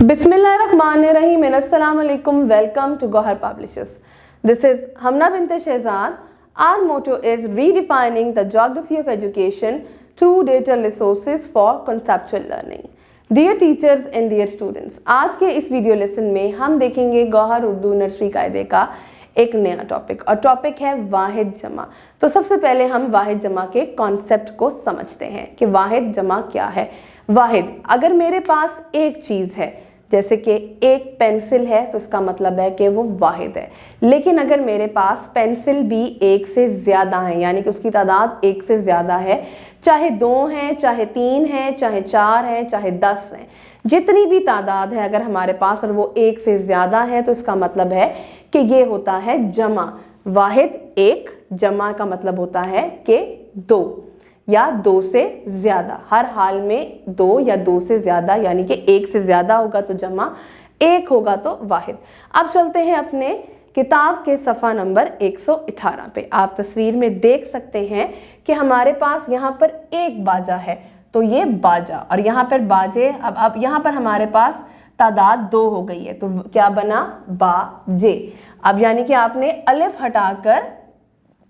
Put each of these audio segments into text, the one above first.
Bismillahirrahmanirrahim. Assalamu alaikum. Welcome to Gohar Publishers. This is Hamna bint Shehzad. Our motto is redefining the geography of education through data resources for conceptual learning. Dear teachers and dear students, आज के इस video lesson में हम देखेंगे Gauhar Urdu nursery कायदे का एक नया टॉपिक और टॉपिक है वाहिद जमा। तो सबसे पहले हम वाहिद जमा के कॉन्सेप्ट को समझते हैं कि वाहिद जमा क्या है। वाहिद, अगर मेरे पास एक चीज़ है, जैसे कि एक पेंसिल है, तो इसका मतलब है कि वो वाहिद है। लेकिन अगर मेरे पास पेंसिल भी एक से ज़्यादा है, यानी कि उसकी तादाद एक से ज़्यादा है, चाहे 2 हैं, चाहे 3 हैं, चाहे 4 हैं, चाहे 10 हैं, जितनी भी तादाद है अगर हमारे पास और वो एक से ज़्यादा है, तो इसका मतलब है कि ये होता है जमा। वाहिद एक, जमा का मतलब होता है कि 2 या 2 से ज़्यादा। हर हाल में 2 या 2 से ज़्यादा, यानी कि एक से ज़्यादा होगा तो जमा, एक होगा तो वाहिद। अब चलते हैं अपने किताब के सफ़ा नंबर 118 पे। आप तस्वीर में देख सकते हैं कि हमारे पास यहाँ पर एक बाजा है, तो ये बाजा, और यहाँ पर बाजे। अब यहाँ पर हमारे पास तादाद 2 हो गई है, तो क्या बना? बाजे। अब यानी कि आपने अलिफ हटाकर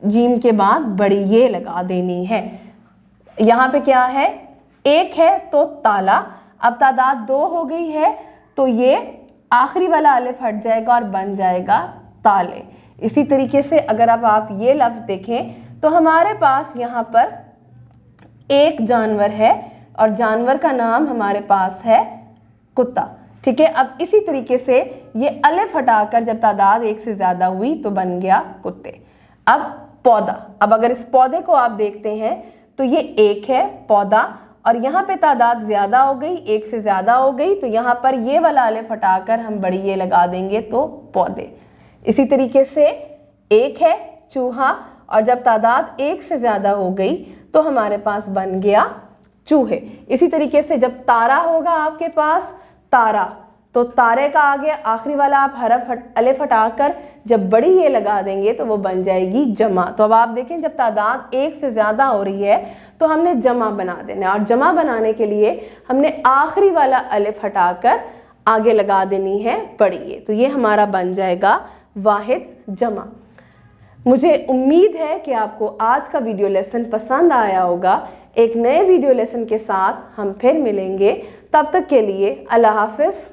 जीम के बाद बड़ी ये लगा देनी है। यहाँ पे क्या है? एक है तो ताला। अब तादाद 2 हो गई है, तो ये आखिरी वाला अलिफ हट जाएगा और बन जाएगा ताले। इसी तरीके से अगर अब आप ये लफ्ज़ देखें तो हमारे पास यहाँ पर एक जानवर है और जानवर का नाम हमारे पास है कुत्ता। ठीक है, अब इसी तरीके से ये अलिफ हटाकर जब तादाद एक से ज़्यादा हुई तो बन गया कुत्ते। अब पौधा, अब अगर इस पौधे को आप देखते हैं तो ये एक है पौधा, और यहाँ पे तादाद ज़्यादा हो गई, एक से ज़्यादा हो गई, तो यहाँ पर ये वाला अलिफ हटाकर हम बड़ी ये लगा देंगे तो पौधे। इसी तरीके से एक है चूहा, और जब तादाद एक से ज़्यादा हो गई तो हमारे पास बन गया चूहे। इसी तरीके से जब तारा होगा आपके पास, तारा, तो तारे का आगे आखिरी वाला आप अलिफ हटाकर जब बड़ी ये लगा देंगे तो वो बन जाएगी जमा। तो अब आप देखें, जब तादाद एक से ज़्यादा हो रही है तो हमने जमा बना देना, और जमा बनाने के लिए हमने आखिरी वाला अलिफ हटाकर आगे लगा देनी है बड़ी ये, तो ये हमारा बन जाएगा वाहिद जमा। मुझे उम्मीद है कि आपको आज का वीडियो लेसन पसंद आया होगा। एक नए वीडियो लेसन के साथ हम फिर मिलेंगे, तब तक के लिए अल्लाह हाफिज़।